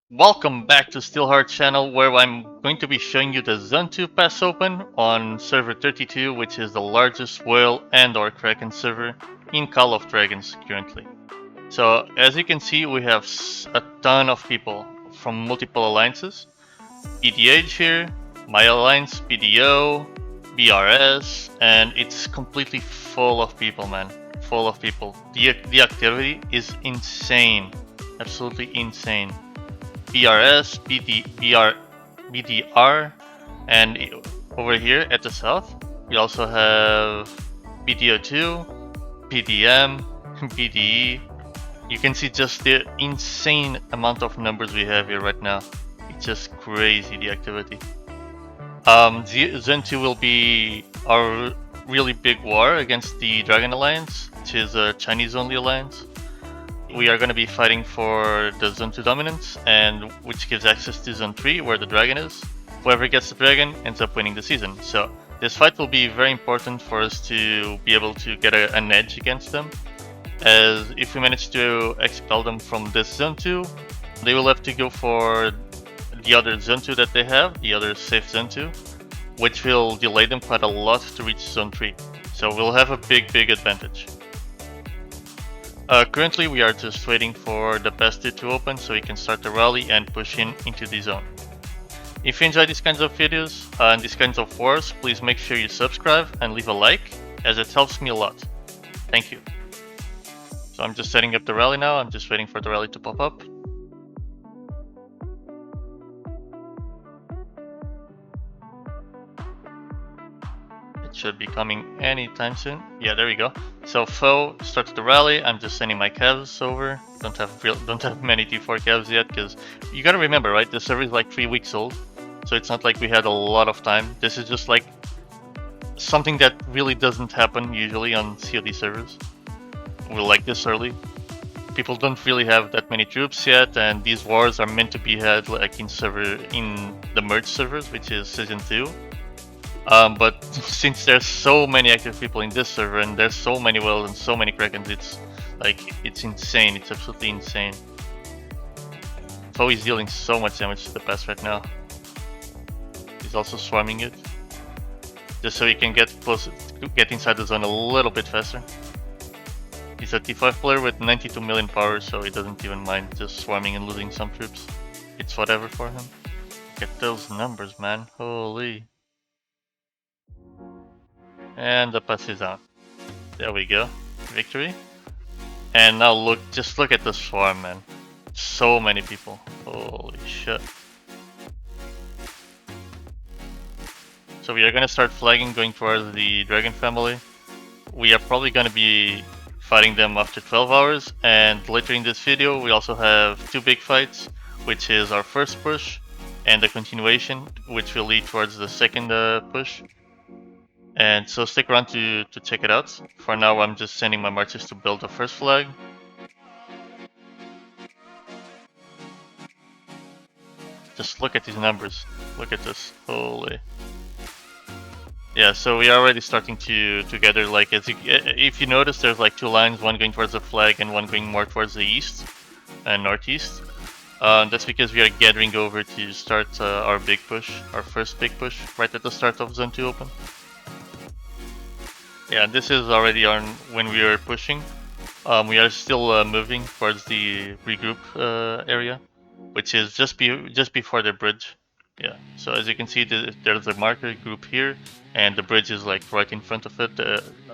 Welcome back to Steelheart channel, where I'm going to be showing you the Zone 2 pass open on server 32, which is the largest whale and or kraken server in Call of Dragons currently. So as you can see, we have a ton of people from multiple alliances. BD-H here, my alliance, BD-O, BRS, and it's completely full of people, man. Full of people. The activity is insane. Absolutely insane. BRS, BDR, and over here at the south, we also have BD-O2, PDM, BDE. You can see just the insane amount of numbers we have here right now. It's just crazy, the activity. Zen 2 will be our really big war against the Dragon Alliance, which is a Chinese-only alliance. We are going to be fighting for the Zone 2 dominance, and which gives access to Zone 3, where the dragon is. Whoever gets the dragon ends up winning the season. So this fight will be very important for us to be able to get an edge against them, as if we manage to expel them from this Zone 2, they will have to go for the other Zone 2 that they have, the other safe Zone 2, which will delay them quite a lot to reach Zone 3. So we'll have a big advantage. Currently we are just waiting for the pass to open so we can start the rally and push into the zone. If you enjoy these kinds of videos and these kinds of wars, please make sure you subscribe and leave a like, as it helps me a lot. Thank you. So I'm just setting up the rally now, I'm just waiting for the rally to pop up. It should be coming anytime soon. Yeah, there we go. So foe starts the rally. I'm just sending my Cavs over. Don't have many T4 Cavs yet, because you gotta remember, right? The server is like 3 weeks old, so it's not like we had a lot of time. This is just like something that really doesn't happen usually on COD servers. We're like this early. People don't really have that many troops yet, and these wars are meant to be had like in the merge servers, which is season 2. But since there's so many active people in this server and there's so many whales and so many krakens, it's insane. It's absolutely insane. Foe is dealing so much damage to the pass right now. He's also swarming it, just so he can get inside the zone a little bit faster. He's a T5 player with 92 million power, so he doesn't even mind just swarming and losing some troops. It's whatever for him. Look at those numbers, man. Holy. And the pass is on. There we go. Victory. And now just look at the swarm, man. So many people. Holy shit. So we are gonna start flagging, going towards the dragon family. We are probably gonna be fighting them after 12 hours, and later in this video we also have 2 big fights, which is our first push and the continuation, which will lead towards the second push. And so stick around to check it out. For now, I'm just sending my marchers to build the first flag. Just look at these numbers. Look at this. Holy. Yeah, so we are already starting to gather, like, if you notice, there's like 2 lines, one going towards the flag and one going more towards the east and northeast. That's because we are gathering over to start our big push, our first big push, right at the start of Zone 2 open. Yeah, this is already on when we are pushing. We are still moving towards the regroup area, which is just before the bridge. Yeah, so as you can see, there's a marker group here, and the bridge is like right in front of it.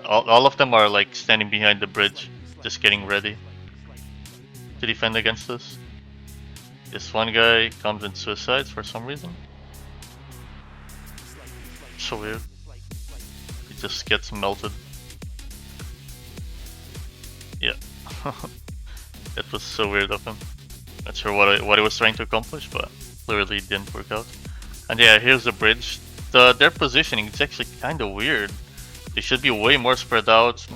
All of them are like standing behind the bridge, just getting ready to defend against us. This one guy comes and suicides for some reason. So weird. Just gets melted. Yeah. That was so weird of him. Not sure what he was trying to accomplish, but clearly it didn't work out. And yeah, here's the bridge. Their positioning is actually kind of weird. They should be way more spread out,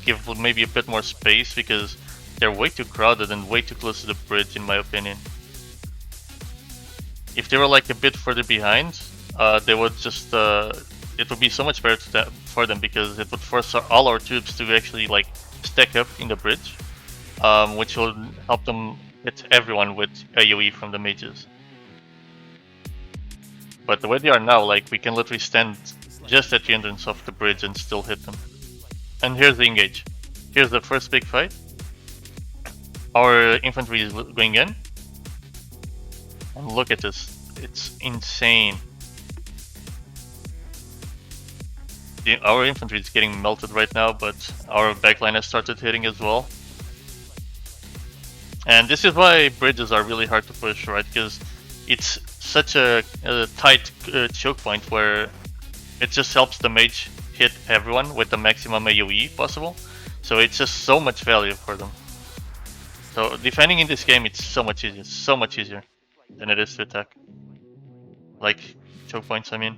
give maybe a bit more space, because they're way too crowded and way too close to the bridge, in my opinion. If they were like a bit further behind, they would just it would be so much better for them, because it would force all our troops to actually like stack up in the bridge, which will help them hit everyone with AoE from the mages. But the way they are now, like, we can literally stand just at the entrance of the bridge and still hit them. And here's the engage. Here's the first big fight. Our infantry is going in. And look at this. It's insane. Our infantry is getting melted right now, but our backline has started hitting as well. And this is why bridges are really hard to push, right? Because it's such a tight choke point where it just helps the mage hit everyone with the maximum AoE possible. So it's just so much value for them. So defending in this game, it's so much easier than it is to attack. Like choke points, I mean.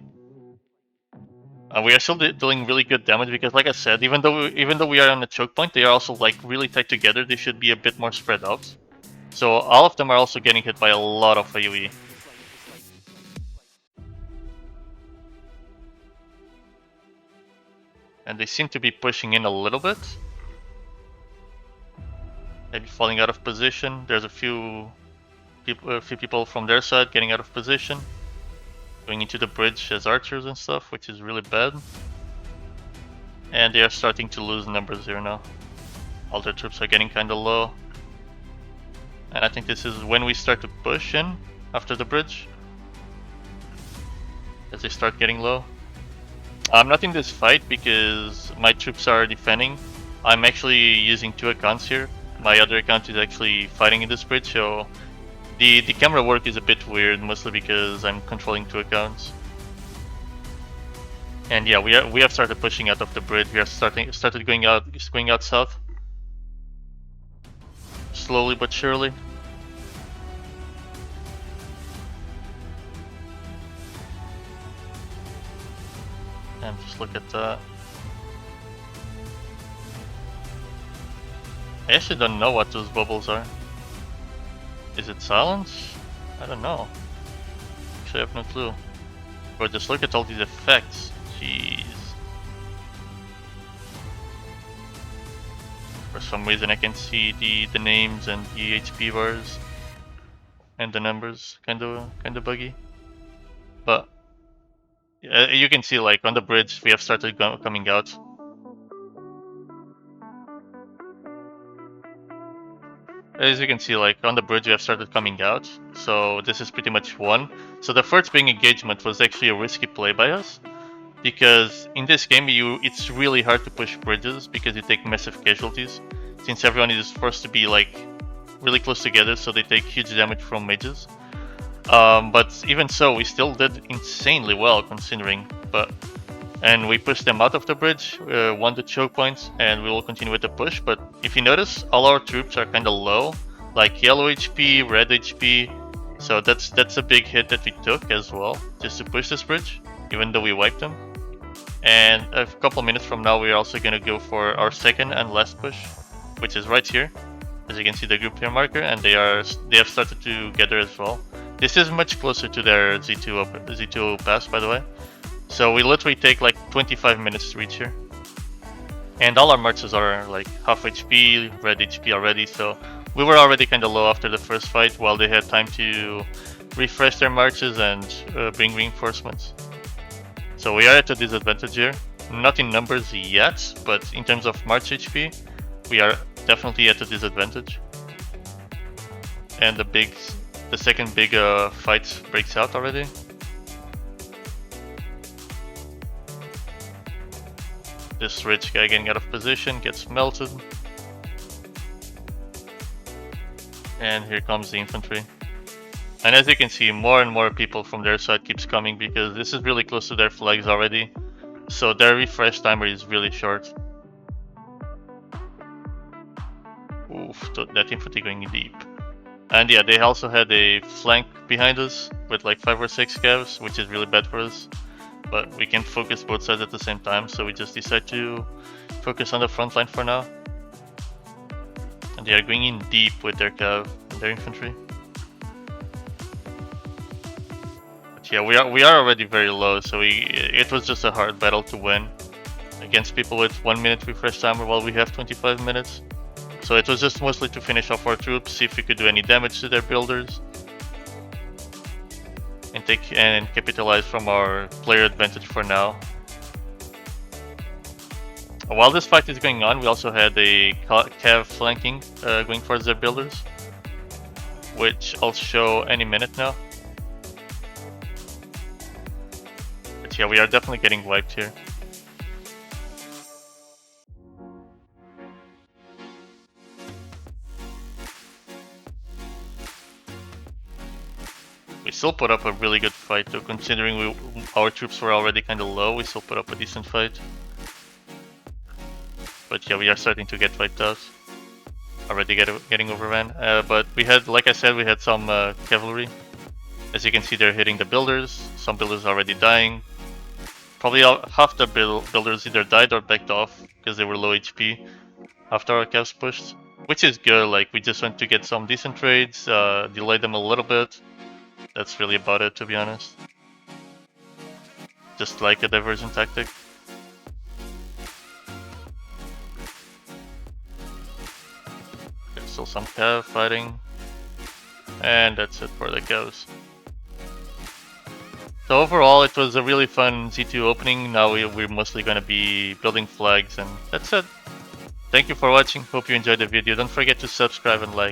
We are still dealing really good damage because, like I said, even though we are on a choke point, they are also like really tight together. They should be a bit more spread out. So all of them are also getting hit by a lot of AoE. And they seem to be pushing in a little bit. Maybe falling out of position. There's a few people from their side getting out of position. Going into the bridge as archers and stuff, which is really bad. And they are starting to lose numbers here now. All their troops are getting kinda low. And I think this is when we start to push in after the bridge. As they start getting low. I'm not in this fight because my troops are defending. I'm actually using 2 accounts here. My other account is actually fighting in this bridge, so the camera work is a bit weird, mostly because I'm controlling 2 accounts. And yeah, we have started pushing out of the bridge. We have started going out south, slowly but surely. And just look at that. I actually don't know what those bubbles are. Is it silence? I don't know. Actually, I have no clue. But just look at all these effects. Jeez. For some reason I can see the names and the HP bars and the numbers. Kinda buggy. But you can see, like, on the bridge we have started coming out. As you can see, like, on the bridge we have started coming out, so this is pretty much won. So the first big engagement was actually a risky play by us, because in this game it's really hard to push bridges because you take massive casualties, since everyone is forced to be like really close together, so they take huge damage from mages. But even so, we still did insanely well considering. And we pushed them out of the bridge, won the choke points, and we will continue with the push. But if you notice, all our troops are kind of low, like yellow HP, red HP. So that's a big hit that we took as well, just to push this bridge, even though we wiped them. And a couple minutes from now, we're also going to go for our second and last push, which is right here. As you can see, the group here marker, and they have started to gather as well. This is much closer to their Z2 pass, by the way. So we literally take like 25 minutes to reach here. And all our marches are like half HP, red HP already, so we were already kind of low after the first fight, while they had time to refresh their marches and bring reinforcements. So we are at a disadvantage here. Not in numbers yet, but in terms of march HP, we are definitely at a disadvantage. And the second big fight breaks out already. This rich guy getting out of position gets melted. And here comes the infantry. And as you can see, more and more people from their side keeps coming because this is really close to their flags already. So their refresh timer is really short. Oof, that infantry going deep. And yeah, they also had a flank behind us with like 5 or 6 scavs, which is really bad for us. But we can focus both sides at the same time, so we just decide to focus on the front line for now. And they are going in deep with their cav and their infantry. But yeah, we are already very low, so it was just a hard battle to win against people with 1 minute refresh timer while we have 25 minutes. So it was just mostly to finish off our troops, see if we could do any damage to their builders, and capitalize from our player advantage for now. While this fight is going on, we also had a Cav flanking going towards their builders, which I'll show any minute now. But yeah, we are definitely getting wiped here. We still put up a really good fight though, considering our troops were already kind of low. We still put up a decent fight. But yeah, we are starting to get wiped out. Already getting overran. But we had, like I said, we had some cavalry. As you can see, they're hitting the builders. Some builders already dying. Probably half the builders either died or backed off because they were low HP after our cavs pushed. Which is good, like we just went to get some decent trades, delay them a little bit. That's really about it, to be honest. Just like a diversion tactic. There's still some cav fighting. And that's it for the cavs. So overall, it was a really fun Z2 opening. Now we're mostly going to be building flags, and that's it. Thank you for watching. Hope you enjoyed the video. Don't forget to subscribe and like.